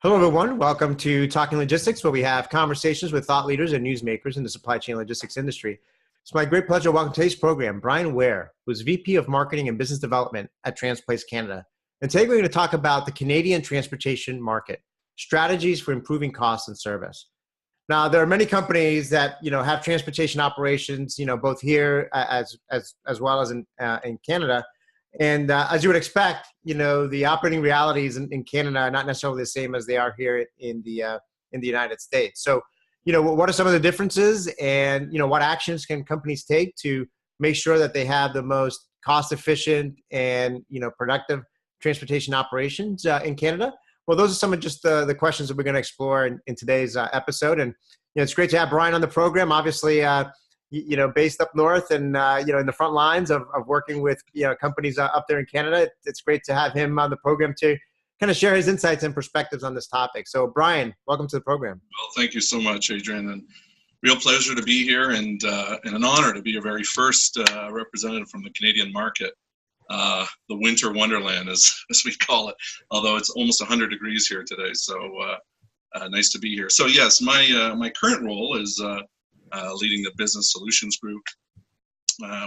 Hello, everyone. Welcome to Talking Logistics, where we have conversations with thought leaders and newsmakers in the supply chain logistics industry. It's my great pleasure to welcome today's program, Brian Ware, who's VP of Marketing and Business Development at Transplace Canada. And today we're going to talk about the Canadian transportation market, strategies for improving cost and service. Now, there are many companies that have transportation operations, both here as well as in Canada. And as you would expect, the operating realities in Canada are not necessarily the same as they are here in the United States. So, what are some of the differences, and what actions can companies take to make sure that they have the most cost-efficient and productive transportation operations in Canada? Well, those are some of just the questions that we're going to explore in today's episode. And it's great to have Brian on the program. Obviously, based up north and, in the front lines of working with, companies up there in Canada. It's great to have him on the program to kind of share his insights and perspectives on this topic. So, Brian, welcome to the program. Well, thank you so much, Adrian. And real pleasure to be here and an honor to be your very first representative from the Canadian market, the winter wonderland, as we call it, although it's almost 100 degrees here today. So nice to be here. So, yes, my current role is leading the Business Solutions Group,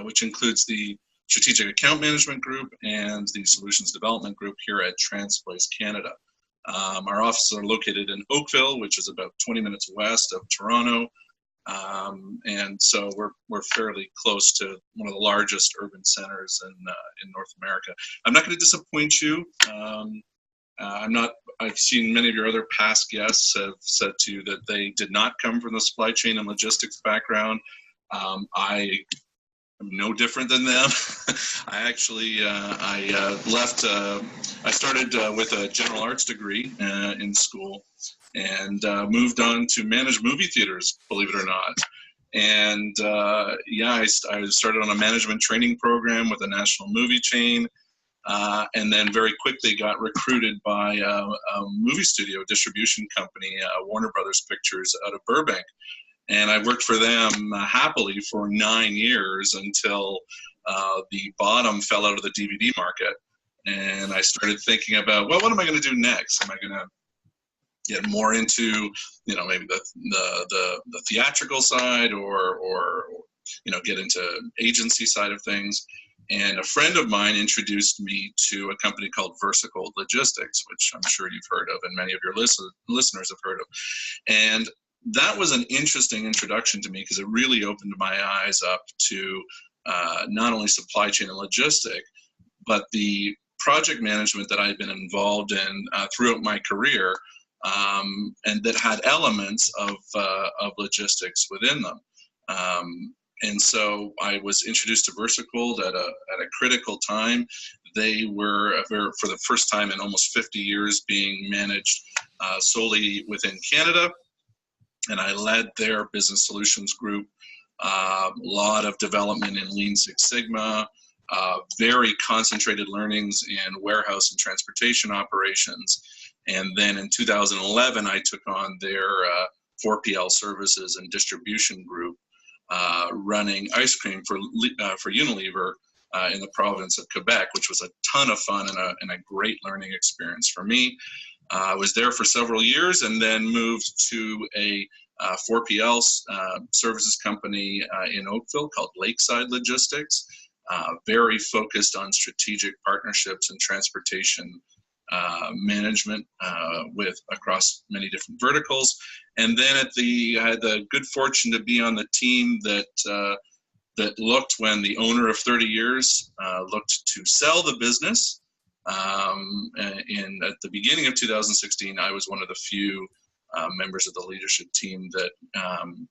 which includes the Strategic Account Management Group and the Solutions Development Group here at Transplace Canada. Our offices are located in Oakville, which is about 20 minutes west of Toronto, and so we're fairly close to one of the largest urban centers in North America. I'm not going to disappoint you. I've seen many of your other past guests have said to you that they did not come from the supply chain and logistics background. I am no different than them. I actually, I started with a general arts degree in school and moved on to manage movie theaters, believe it or not. And I started on a management training program with a national movie chain. And then very quickly got recruited by a movie studio distribution company, Warner Brothers Pictures, out of Burbank. And I worked for them happily for 9 years until the bottom fell out of the DVD market. And I started thinking about, well, what am I going to do next? Am I going to get more into, maybe the theatrical side or get into agency side of things? And a friend of mine introduced me to a company called Vertical Logistics, which I'm sure you've heard of and many of your listeners have heard of. And that was an interesting introduction to me because it really opened my eyes up to not only supply chain and logistic, but the project management that I've been involved in throughout my career, and that had elements of logistics within them. And so I was introduced to Vertical at a critical time. They were, for the first time in almost 50 years, being managed solely within Canada. And I led their business solutions group, a lot of development in Lean Six Sigma, very concentrated learnings in warehouse and transportation operations. And then in 2011, I took on their 4PL services and distribution group, running ice cream for Unilever in the province of Quebec, which was a ton of fun and a great learning experience for me. I was there for several years and then moved to a 4PL services company in Oakville called Lakeside Logistics, very focused on strategic partnerships and transportation management across many different verticals. And then I had the good fortune to be on the team that looked, when the owner of 30 years looked to sell the business. And at the beginning of 2016, I was one of the few members of the leadership team that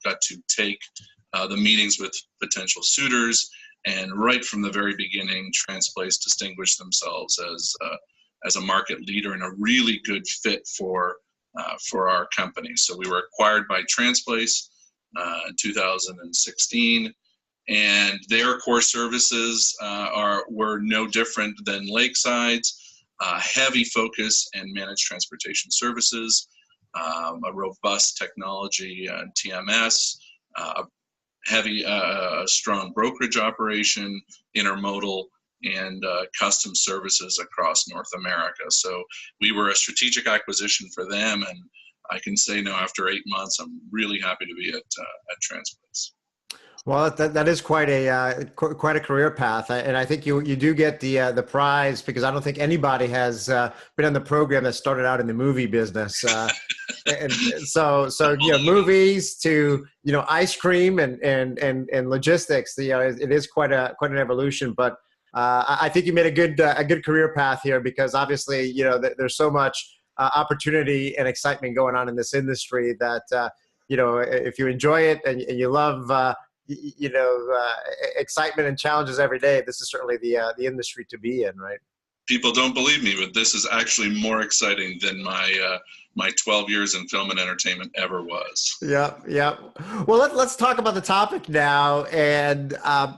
got to take the meetings with potential suitors. And right from the very beginning, Transplace distinguished themselves as a market leader and a really good fit for our company. So we were acquired by Transplace in 2016, and their core services were no different than Lakeside's, heavy focus and managed transportation services, a robust technology and TMS, heavy, strong brokerage operation, intermodal, and custom services across North America. So we were a strategic acquisition for them, and I can say now after 8 months, I'm really happy to be at TransPlace. Well, that is quite a career path, and I think you do get the prize, because I don't think anybody has been on the program that started out in the movie business, and so movies to ice cream and logistics. It is quite an evolution, but I think you made a good career path here, because obviously there's so much opportunity and excitement going on in this industry that if you enjoy it and you love excitement and challenges every day, this is certainly the industry to be in, right? People don't believe me, but this is actually more exciting than my 12 years in film and entertainment ever was. Yeah. Well, let's talk about the topic now, and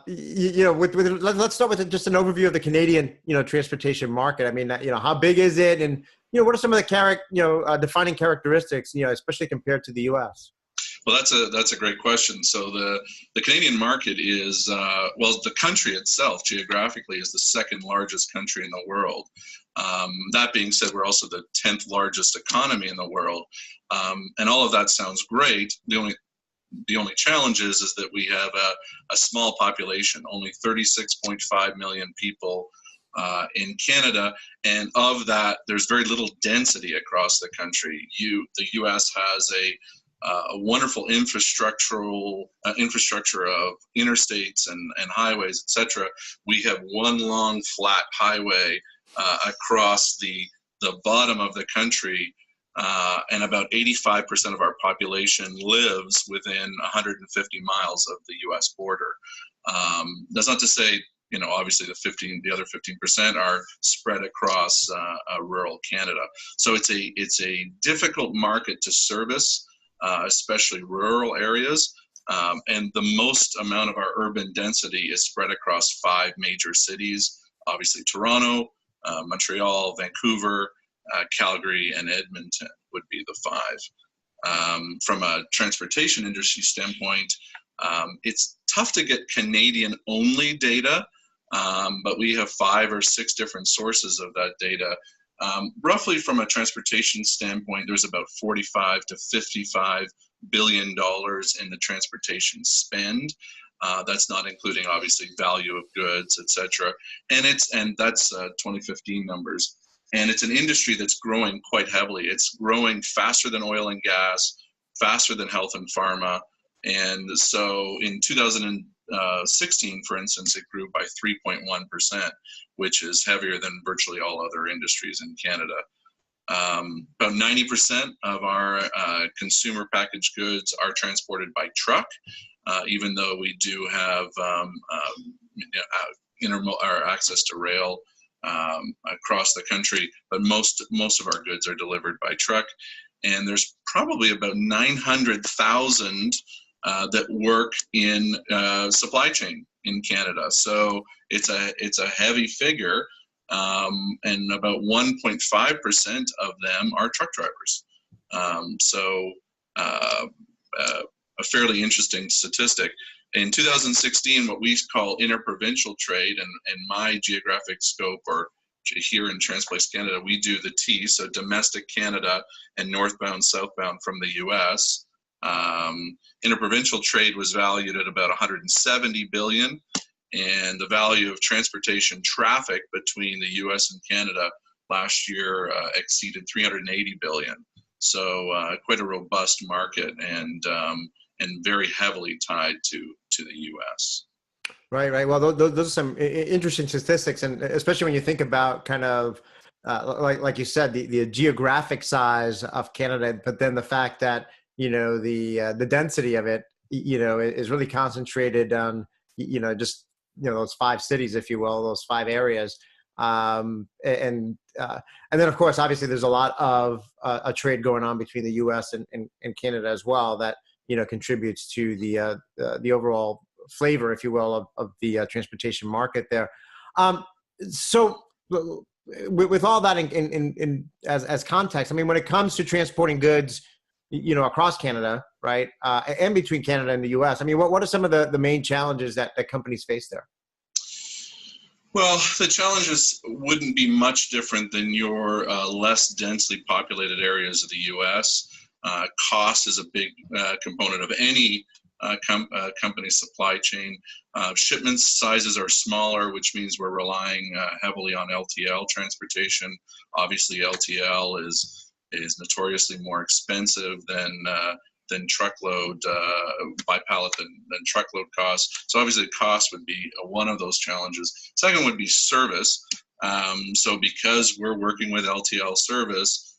let's start with just an overview of the Canadian transportation market. I mean, how big is it, and what are some of the defining characteristics, especially compared to the U.S.? Well, that's a great question. So the Canadian market is, the country itself geographically is the second largest country in the world. That being said, we're also the 10th largest economy in the world. And all of that sounds great. The only challenge is that we have a small population, only 36.5 million people in Canada, and of that, there's very little density across the country. The U.S. has a wonderful infrastructure of interstates and highways, etc. We have one long flat highway across the bottom of the country, and about 85% of our population lives within 150 miles of the U.S. border. That's not to say, obviously the other 15% are spread across rural Canada. So it's a difficult market to service, especially rural areas. And the most amount of our urban density is spread across 5 major cities, obviously Toronto, Montreal, Vancouver, Calgary, and Edmonton would be the 5. From a transportation industry standpoint, it's tough to get Canadian-only data, but we have 5 or 6 different sources of that data. Roughly from a transportation standpoint, there's about $45 to $55 billion in the transportation spend. That's not including obviously value of goods, etc. And that's 2015 numbers. And it's an industry that's growing quite heavily. It's growing faster than oil and gas, faster than health and pharma. And so in 2016, for instance, it grew by 3.1%, which is heavier than virtually all other industries in Canada. About 90% of our consumer packaged goods are transported by truck, even though we do have access to rail across the country, but most of our goods are delivered by truck. And there's probably about 900,000 that work in supply chain in Canada. So it's a heavy figure, and about 1.5% of them are truck drivers. So a fairly interesting statistic. In 2016, what we call interprovincial trade, and my geographic scope, or here in TransPlace Canada, we do the T, so domestic Canada and northbound, southbound from the US. Interprovincial trade was valued at about 170 billion, and the value of transportation traffic between the US and Canada last year exceeded 380 billion. So quite a robust market, and very heavily tied to the US. Right. Well, those are some interesting statistics, and especially when you think about kind of like you said, the geographic size of Canada, but then the fact that the density of it is really concentrated on those 5 cities, if you will, those 5 areas, and then of course obviously there's a lot of a trade going on between the U.S. and Canada as well that contributes to the overall flavor, if you will, of the transportation market there. So with all that in as context, I mean, when it comes to transporting goods, across Canada, right, and between Canada and the U.S., I mean, what are some of the main challenges that companies face there? Well, the challenges wouldn't be much different than your less densely populated areas of the U.S. Cost is a big component of any company's supply chain. Shipment sizes are smaller, which means we're relying heavily on LTL transportation. Obviously, LTL is notoriously more expensive than truckload by pallet than truckload costs. So obviously cost would be one of those challenges. Second would be service. So because we're working with LTL service,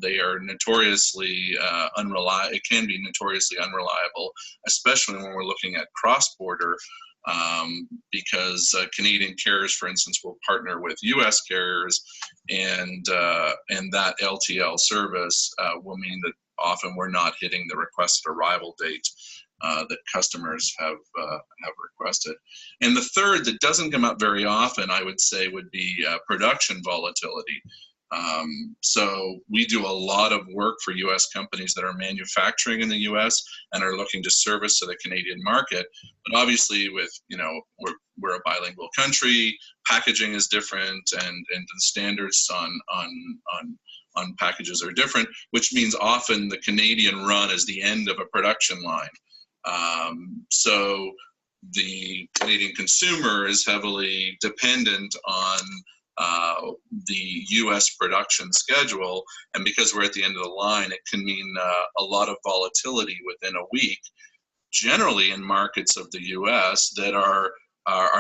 they are notoriously unreliable. It can be notoriously unreliable, especially when we're looking at cross-border, because Canadian carriers, for instance, will partner with U.S. carriers, and that LTL service will mean that often we're not hitting the requested arrival date that customers have requested. And the third that doesn't come up very often, I would say, would be production volatility. So we do a lot of work for U.S. companies that are manufacturing in the U.S. and are looking to service to the Canadian market. But obviously, with we're a bilingual country, packaging is different, and the standards on packages are different, which means often the Canadian run is the end of a production line. So the Canadian consumer is heavily dependent on the U.S. production schedule, and because we're at the end of the line, it can mean a lot of volatility within a week, generally in markets of the U.S. that are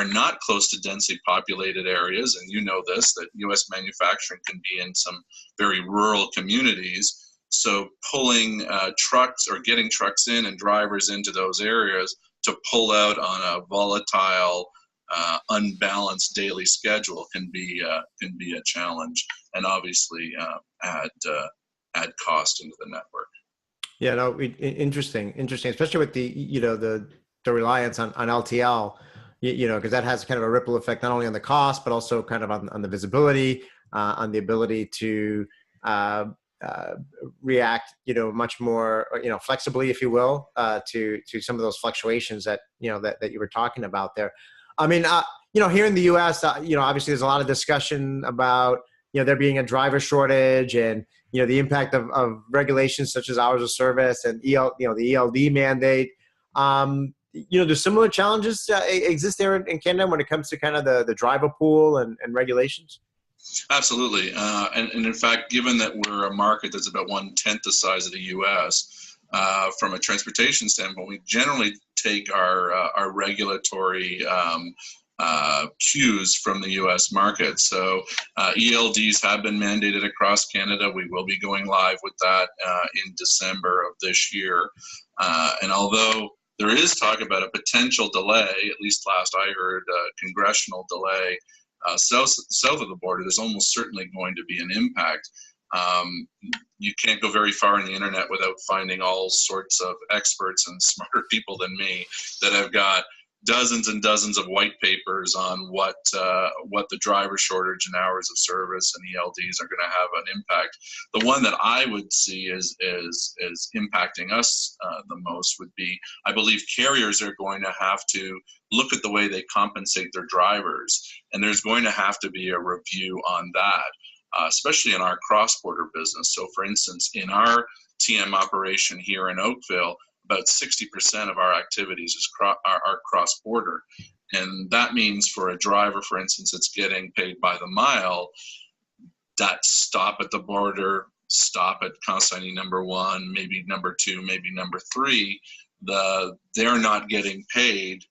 not close to densely populated areas, and you know this, that U.S. manufacturing can be in some very rural communities. So pulling trucks or getting trucks in and drivers into those areas to pull out on a volatile, unbalanced daily schedule can be a challenge, and obviously add cost into the network. Yeah, no, interesting, especially with the reliance on LTL, because that has kind of a ripple effect not only on the cost but also kind of on the visibility, on the ability to react, much more, flexibly, if you will, to some of those fluctuations that that you were talking about there. I mean, here in the U.S., obviously there's a lot of discussion about, there being a driver shortage and, the impact of regulations such as hours of service and the ELD mandate. Do similar challenges exist there in Canada when it comes to kind of the driver pool and regulations? Absolutely. And in fact, given that we're a market that's about 1/10 the size of the U.S., from a transportation standpoint, we generally take our regulatory cues from the U.S. market. So ELDs have been mandated across Canada. We will be going live with that in December of this year. And although there is talk about a potential delay, at least last I heard, congressional delay south of the border, there's almost certainly going to be an impact. You can't go very far on the internet without finding all sorts of experts and smarter people than me that have got dozens and dozens of white papers on what the driver shortage and hours of service and ELDs are going to have an impact. The one that I would see is impacting us the most would be, I believe carriers are going to have to look at the way they compensate their drivers, and there's going to have to be a review on that, especially in our cross-border business. So for instance, in our TM operation here in Oakville, about 60% of our activities are cross-border. And that means for a driver, for instance, that's getting paid by the mile, that stop at the border, stop at consignee number 1, maybe number 2, maybe number 3, they're not getting paid.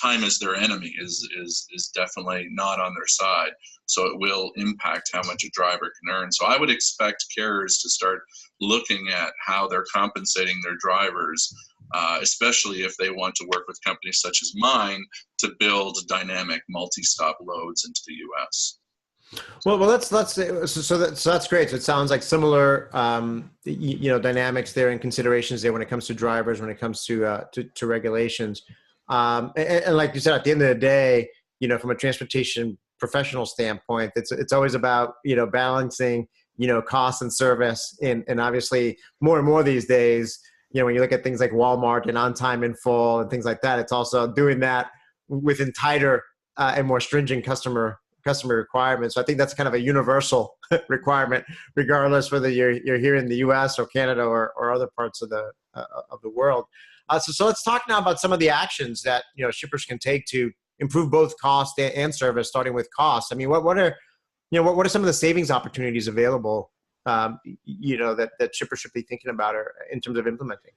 Time is their enemy is definitely not on their side. So it will impact how much a driver can earn. So I would expect carriers to start looking at how they're compensating their drivers, especially if they want to work with companies such as mine to build dynamic multi-stop loads into the U.S. Well, that's great. So it sounds like similar, dynamics there and considerations there when it comes to drivers, when it comes to regulations. And like you said, at the end of the day, from a transportation professional standpoint, it's always about, balancing, cost and service. And obviously more and more these days, when you look at things like Walmart and on time in full and things like that, it's also doing that within tighter, and more stringent customer requirements. So I think that's kind of a universal requirement, regardless whether you're here in the U.S. or Canada or other parts of the world. So let's talk now about some of the actions that shippers can take to improve both cost and service, starting with cost. I mean, what are some of the savings opportunities available that shippers should be thinking about or in terms of implementing?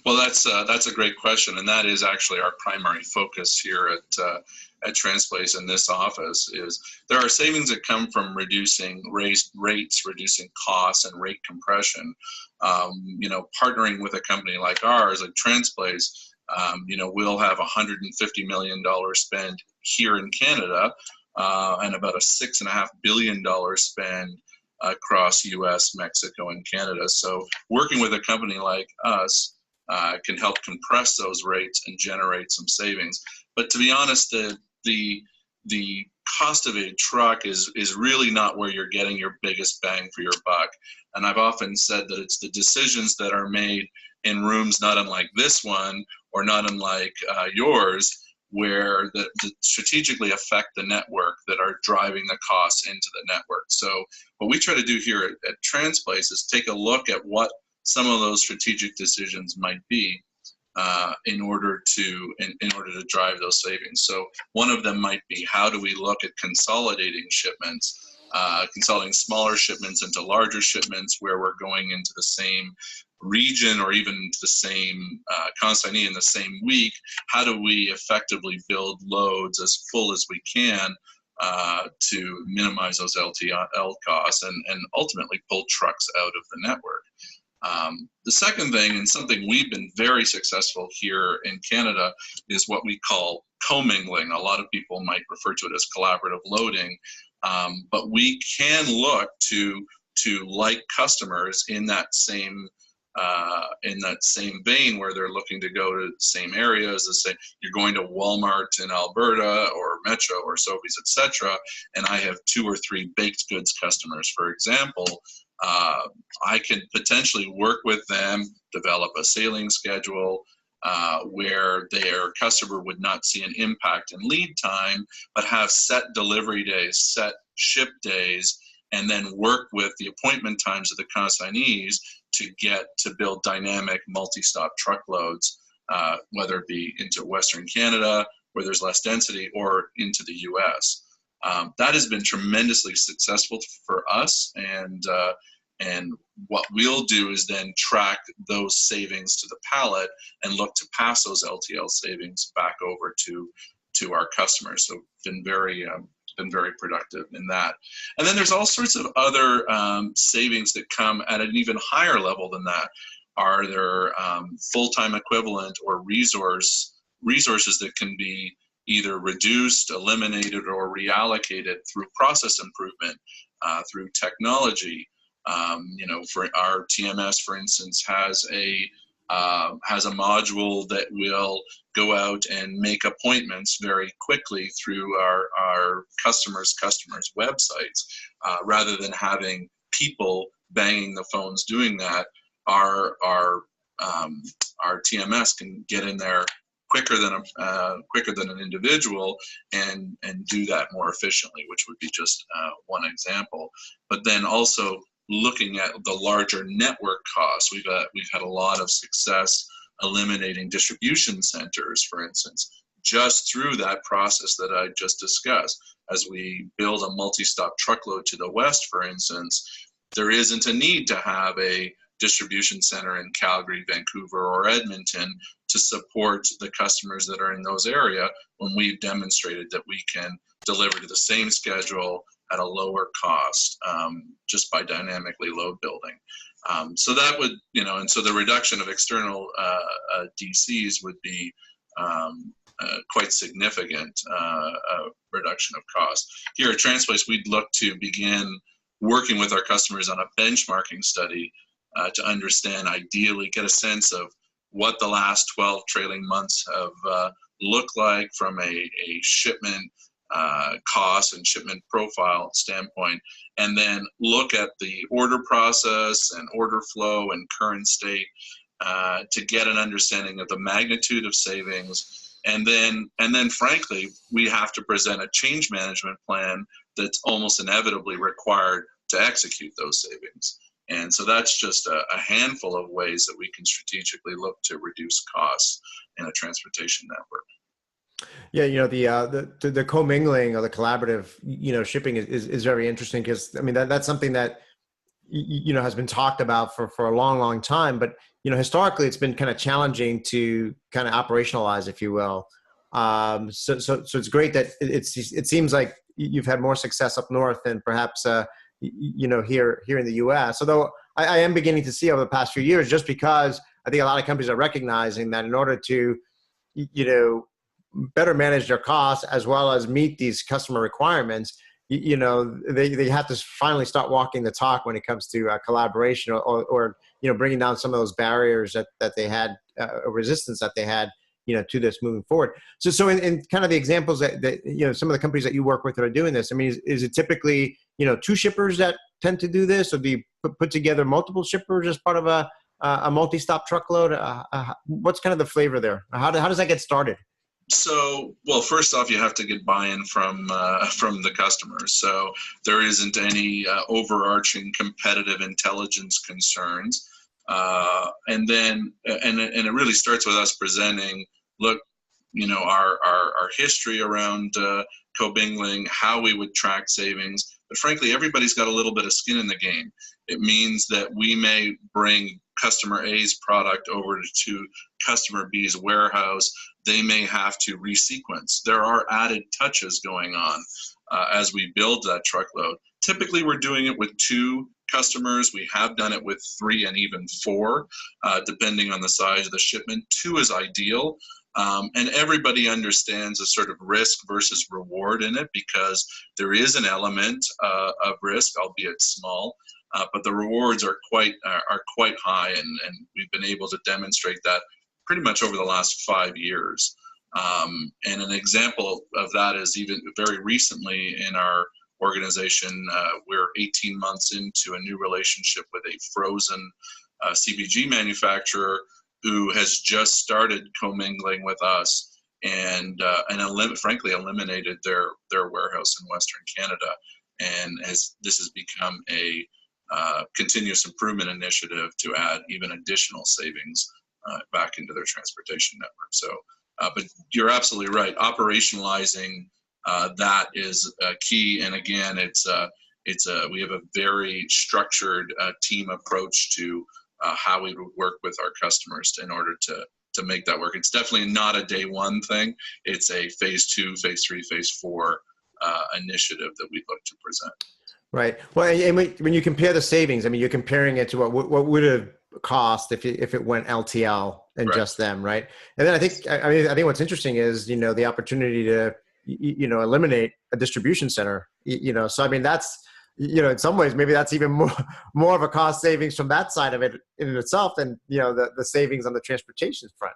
Well, that's a great question, and that is actually our primary focus here at Transplace in this office. Is there are savings that come from reducing rates, reducing costs, and rate compression. Partnering with a company like ours, like Transplace, we'll have $150 million spend here in Canada, and about a $6.5 billion spend across U.S., Mexico, and Canada. So working with a company like us can help compress those rates and generate some savings. But to be honest, the cost of a truck is really not where you're getting your biggest bang for your buck. And I've often said that it's the decisions that are made in rooms not unlike this one or not unlike yours, where that strategically affect the network that are driving the costs into the network. So what we try to do here at Transplace is take a look at what some of those strategic decisions might be in order to drive those savings. So one of them might be, how do we look at consolidating shipments, consolidating smaller shipments into larger shipments where we're going into the same region or even to the same consignee in the same week? How do we effectively build loads as full as we can to minimize those LTL costs and ultimately pull trucks out of the network? The second thing, and something we've been very successful here in Canada, is what we call commingling. A lot of people might refer to it as collaborative loading, but we can look to like customers in that same vein where they're looking to go to the same areas. Let's say you're going to Walmart in Alberta or Metro or Sobeys, etc., and I have 2 or 3 baked goods customers, for example. I can potentially work with them, develop a sailing schedule where their customer would not see an impact in lead time, but have set delivery days, set ship days, and then work with the appointment times of the consignees to build dynamic multi-stop truckloads, whether it be into Western Canada, where there's less density, or into the US. That has been tremendously successful for us, and what we'll do is then track those savings to the pallet and look to pass those LTL savings back over to our customers. So been very productive in that. And then there's all sorts of other savings that come at an even higher level than that. Are there full-time equivalent or resources that can be either reduced, eliminated, or reallocated through process improvement, through technology? For our TMS, for instance, has a module that will go out and make appointments very quickly through our customers' websites, rather than having people banging the phones doing that. Our TMS can get in there quicker than an individual and do that more efficiently, which would be just one example. But then also looking at the larger network costs, we've had a lot of success eliminating distribution centers, for instance, just through that process that I just discussed. As we build a multi-stop truckload to the west, for instance, there isn't a need to have a distribution center in Calgary, Vancouver, or Edmonton to support the customers that are in those areas, when we've demonstrated that we can deliver to the same schedule at a lower cost, just by dynamically load building. So that would, and so the reduction of external DCs would be quite significant reduction of cost. Here at Transplace, we'd look to begin working with our customers on a benchmarking study to understand, ideally, get a sense of what the last 12 trailing months have looked like from a shipment cost and shipment profile standpoint, and then look at the order process and order flow and current state to get an understanding of the magnitude of savings, And then frankly, we have to present a change management plan that's almost inevitably required to execute those savings. And so that's just a handful of ways that we can strategically look to reduce costs in a transportation network. Yeah, the commingling or the collaborative, shipping is very interesting, because I mean that's something that has been talked about for a long time, but historically it's been kind of challenging to kind of operationalize, if you will. So it's great that it seems like you've had more success up north than perhaps here in the U.S. Although I am beginning to see over the past few years, just because I think a lot of companies are recognizing that in order to better manage their costs as well as meet these customer requirements, they have to finally start walking the talk when it comes to collaboration, or bringing down some of those barriers that they had, resistance that they had to this moving forward. So in kind of the examples that some of the companies that you work with that are doing this, I mean, is it typically two shippers that tend to do this, or do you put together multiple shippers as part of a multi-stop truckload? What's kind of the flavor there? How does that get started? So, well, first off, you have to get buy-in from the customers. So there isn't any overarching competitive intelligence concerns, and it really starts with us presenting, look, our history around commingling, how we would track savings. But frankly, everybody's got a little bit of skin in the game. It means that we may bring customer A's product over to customer B's warehouse. They may have to resequence. There are added touches going on as we build that truckload. Typically, we're doing it with 2 customers. We have done it with 3 and even 4, depending on the size of the shipment. 2 is ideal. And everybody understands a sort of risk versus reward in it, because there is an element of risk, albeit small, but the rewards are quite high, and we've been able to demonstrate that pretty much over the last 5 years. And an example of that is even very recently in our organization, we're 18 months into a new relationship with a frozen CPG manufacturer who has just started commingling with us, and frankly eliminated their warehouse in Western Canada, and this has become a continuous improvement initiative to add even additional savings back into their transportation network. So, but you're absolutely right. Operationalizing that is key, and again, we have a very structured team approach to how we would work with our customers in order to make that work. It's definitely not a day one thing. It's a phase 2, phase 3, phase 4 initiative that we look to present. Right. Well, and when you compare the savings, I mean, you're comparing it to what would have cost if it went LTL and right. Just them, right? And then I think what's interesting is the opportunity to eliminate a distribution center. So I mean that's in some ways maybe that's even more of a cost savings from that side of it in itself than the savings on the transportation front.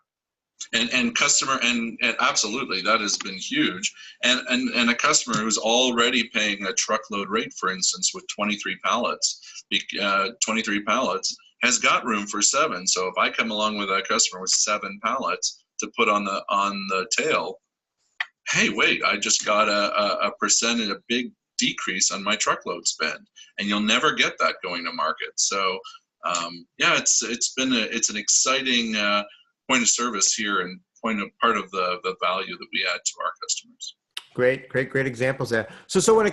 And customer and absolutely, that has been huge. And a customer who's already paying a truckload rate, for instance, with 23 pallets, has got room for 7. So if I come along with a customer with 7 pallets to put on the tail, hey, wait, I just got a percentage, a big decrease on my truckload spend, and you'll never get that going to market. So it's an exciting point of service here, and part of the value that we add to our customers. Great examples there. So when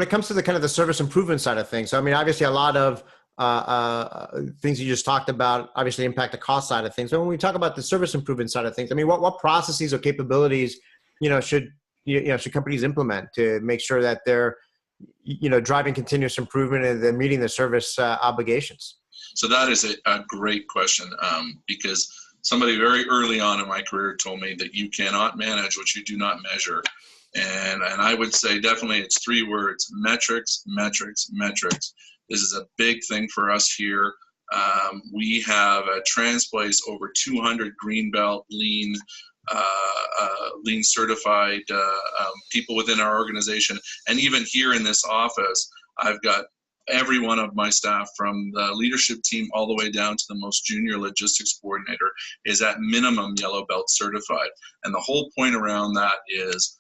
it comes to the kind of the service improvement side of things, so I mean, obviously a lot of things you just talked about obviously impact the cost side of things. But when we talk about the service improvement side of things, I mean, what processes or capabilities should companies implement to make sure that they're driving continuous improvement and they're meeting the service obligations? So that is a great question, because somebody very early on in my career told me that you cannot manage what you do not measure. And I would say definitely it's 3 words: metrics, metrics, metrics. This is a big thing for us here. We have transplaced over 200 Greenbelt lean certified people within our organization. And even here in this office, I've got every one of my staff, from the leadership team all the way down to the most junior logistics coordinator, is at minimum yellow belt certified. And the whole point around that is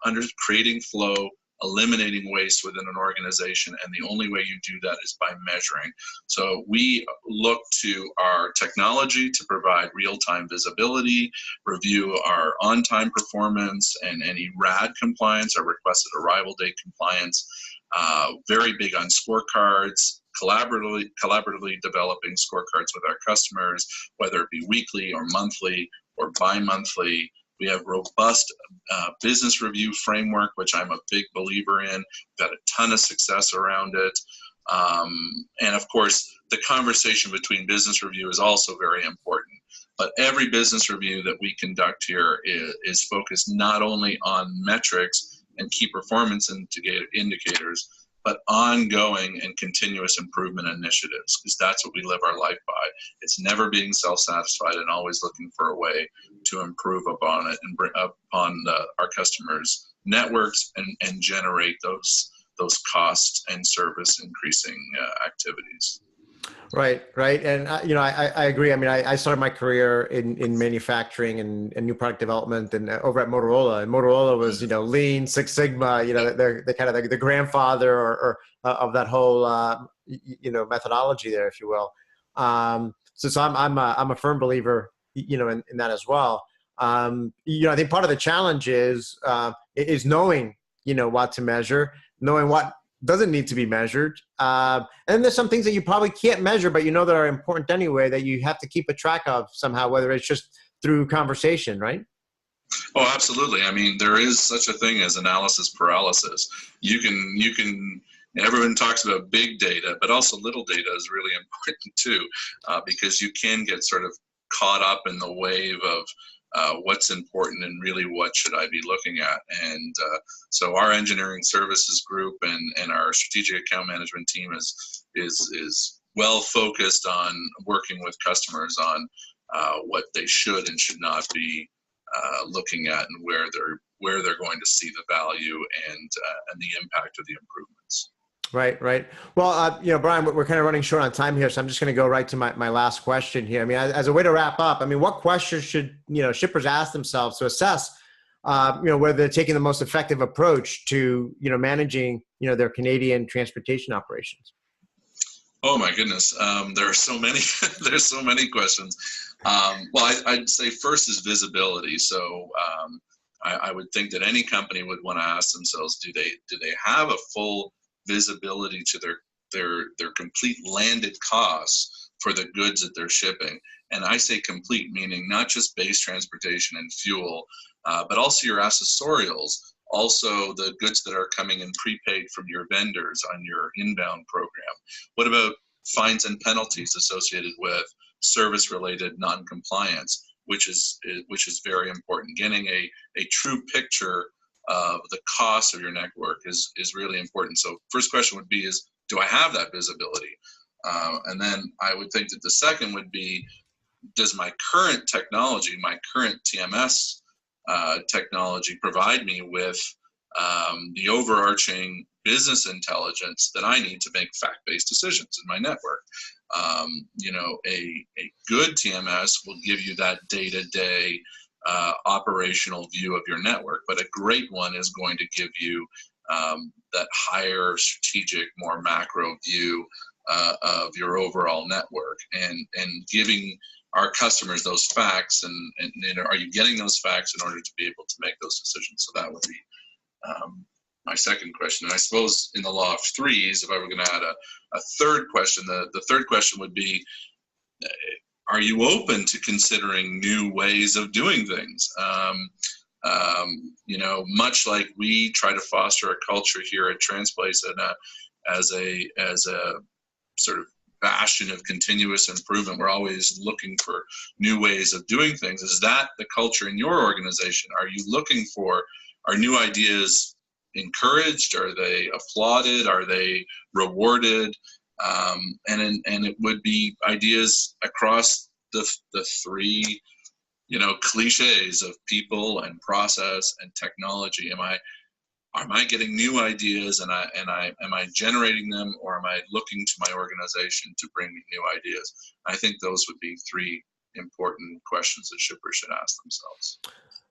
under creating flow, eliminating waste within an organization, and the only way you do that is by measuring. So we look to our technology to provide real-time visibility, review our on-time performance and any RAD compliance, our requested arrival date compliance, very big on scorecards, collaboratively developing scorecards with our customers, whether it be weekly or monthly or bi-monthly. We have robust business review framework, which I'm a big believer in. We've had a ton of success around it. And of course, the conversation between business review is also very important. But every business review that we conduct here is focused not only on metrics and key performance indicators, but ongoing and continuous improvement initiatives, because that's what we live our life by. It's never being self-satisfied and always looking for a way to improve upon it and bring upon our customers' networks and generate those cost and service increasing activities. Right. And I agree. I mean, I started my career in manufacturing and new product development, and over at Motorola. And Motorola was Lean, Six Sigma. They're kind of the grandfather or of that whole methodology there, if you will. So I'm a firm believer in that as well. I think part of the challenge is knowing what to measure, knowing what doesn't need to be measured. And there's some things that you probably can't measure, but that are important anyway, that you have to keep a track of somehow, whether it's just through conversation, right? Oh, absolutely. I mean, there is such a thing as analysis paralysis. You can, everyone talks about big data, but also little data is really important too, because you can get sort of caught up in the wave of what's important and really what should I be looking at. And so our engineering services group and our strategic account management team is well focused on working with customers on what they should and should not be looking at, and where they're going to see the value and the impact of the improvements. Right. Well, Brian, we're kind of running short on time here, so I'm just going to go right to my last question here. I mean, as a way to wrap up, I mean, what questions should shippers ask themselves to assess whether they're taking the most effective approach to managing their Canadian transportation operations? Oh my goodness, there are so many. There's so many questions. Well, I'd say first is visibility. So I would think that any company would want to ask themselves, do they have a full visibility to their complete landed costs for the goods that they're shipping? And I say complete, meaning not just base transportation and fuel, but also your accessorials, also the goods that are coming in prepaid from your vendors on your inbound program. What about fines and penalties associated with service-related non-compliance, which is very important. Getting a true picture of the cost of your network is really important. So first question would be do I have that visibility? And then I would think that the second would be, does my current technology, my current TMS technology provide me with the overarching business intelligence that I need to make fact-based decisions in my network? A good TMS will give you that day-to-day operational view of your network, but a great one is going to give you that higher strategic, more macro view of your overall network, and giving our customers those facts, and are you getting those facts in order to be able to make those decisions? So that would be my second question. And I suppose in the law of threes, if I were going to add a third question, the third question would be, are you open to considering new ways of doing things? Much like we try to foster a culture here at Transplace as a sort of bastion of continuous improvement, we're always looking for new ways of doing things. Is that the culture in your organization? Are you looking for, are new ideas encouraged? Are they applauded? Are they rewarded? And it would be ideas across the three, cliches of people and process and technology. am I getting new ideas and am I generating them, or am I looking to my organization to bring me new ideas? I think those would be three important questions that shippers should ask themselves.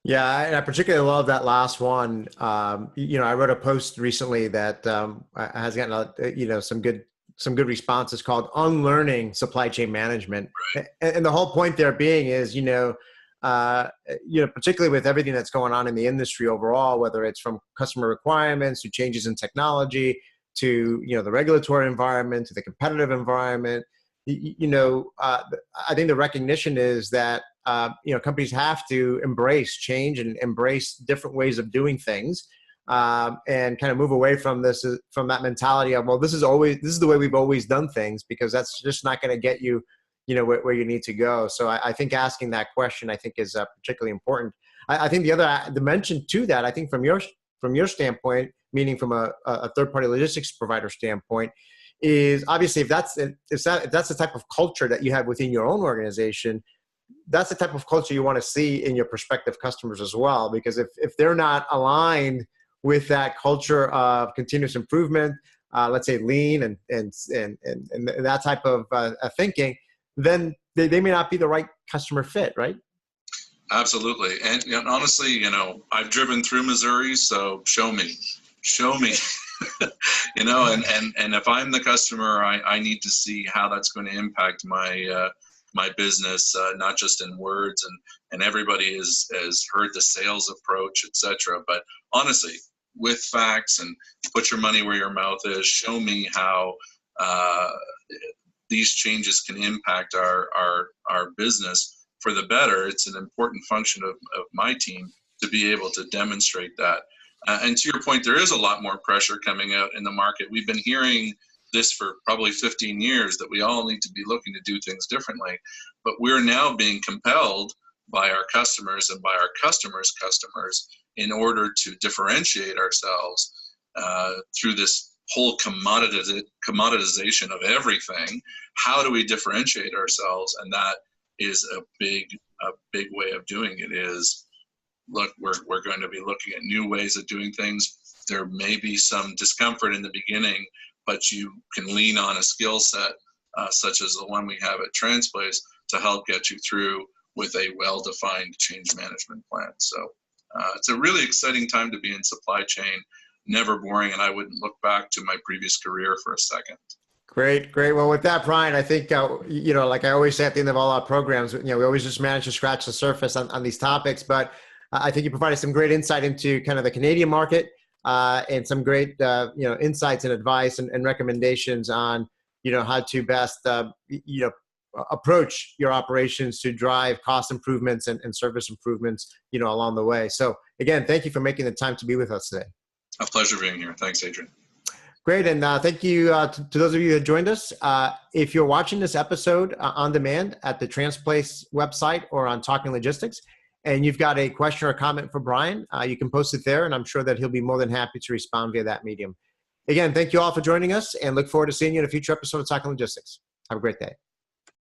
Yeah, I particularly love that last one. I wrote a post recently that has gotten some good responses called "Unlearning Supply Chain Management," Right. and the whole point there being is particularly with everything that's going on in the industry overall, whether it's from customer requirements to changes in technology to the regulatory environment to the competitive environment. I think the recognition is that companies have to embrace change and embrace different ways of doing things, and kind of move away from that mentality of, well, this is the way we've always done things, because that's just not going to get you where you need to go. So I think asking that question, I think, is particularly important. I think the other dimension to that, I think from your standpoint, meaning from a third-party logistics provider standpoint, is obviously if that's the type of culture that you have within your own organization, that's the type of culture you want to see in your prospective customers as well. Because if they're not aligned with that culture of continuous improvement, let's say lean and that type of thinking, then they may not be the right customer fit, right? Absolutely. And honestly, I've driven through Missouri, so show me. And if I'm the customer, I need to see how that's going to impact my business, not just in words, and everybody has heard the sales approach, etc. But honestly, with facts, and put your money where your mouth is, show me how these changes can impact our business for the better. It's an important function of my team to be able to demonstrate that. And to your point, there is a lot more pressure coming out in the market. We've been hearing this for probably 15 years, that we all need to be looking to do things differently. But we're now being compelled by our customers and by our customers' customers in order to differentiate ourselves through this whole commoditization of everything. How do we differentiate ourselves? And that is a big way of doing it is, look, we're going to be looking at new ways of doing things. There may be some discomfort in the beginning, but you can lean on a skill set such as the one we have at Transplace to help get you through with a well-defined change management plan. So it's a really exciting time to be in supply chain, never boring, and I wouldn't look back to my previous career for a second. Great. Well, with that, Brian, I think, like I always say at the end of all our programs, we always just manage to scratch the surface on these topics, but I think you provided some great insight into kind of the Canadian market, and some great, insights and advice and recommendations on, how to best, approach your operations to drive cost improvements and service improvements, along the way. So again, thank you for making the time to be with us today. A pleasure being here. Thanks, Adrian. Great. And thank you to those of you that joined us. If you're watching this episode on demand at the Transplace website or on Talking Logistics, and you've got a question or comment for Brian, you can post it there, and I'm sure that he'll be more than happy to respond via that medium. Again, thank you all for joining us, and look forward to seeing you in a future episode of Talking Logistics. Have a great day.